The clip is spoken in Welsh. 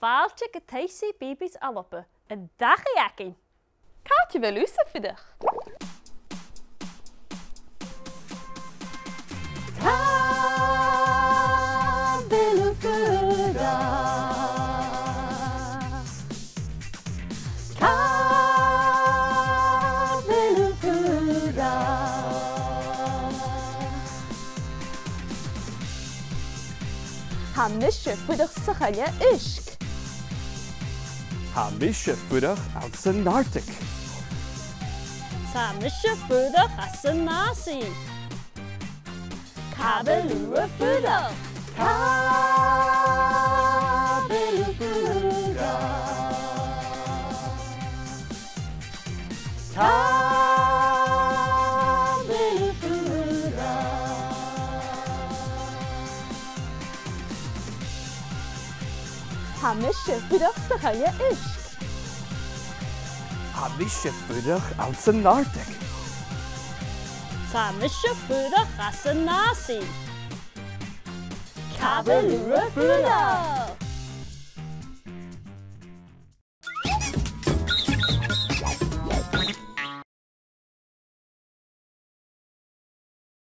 fáilte go taosaí bíbís alapa a dacha eacin. Cáte bhfuil úsa fidach. Tá bhfuil fidach. Tá bhfuil fidach. Tá mise fidach sa chaile uisc. Tá mise fudach an san Arctic. Tá mise fudach as san násaí. Cabbalúa fudach. Cabbalúa fudach. Cabbalúa fudach. Tá mise fudach sa chaile uisc. Tá mise fudach an san Arctic. Tá mise fudach as san násaí. Cabbalúa fudach.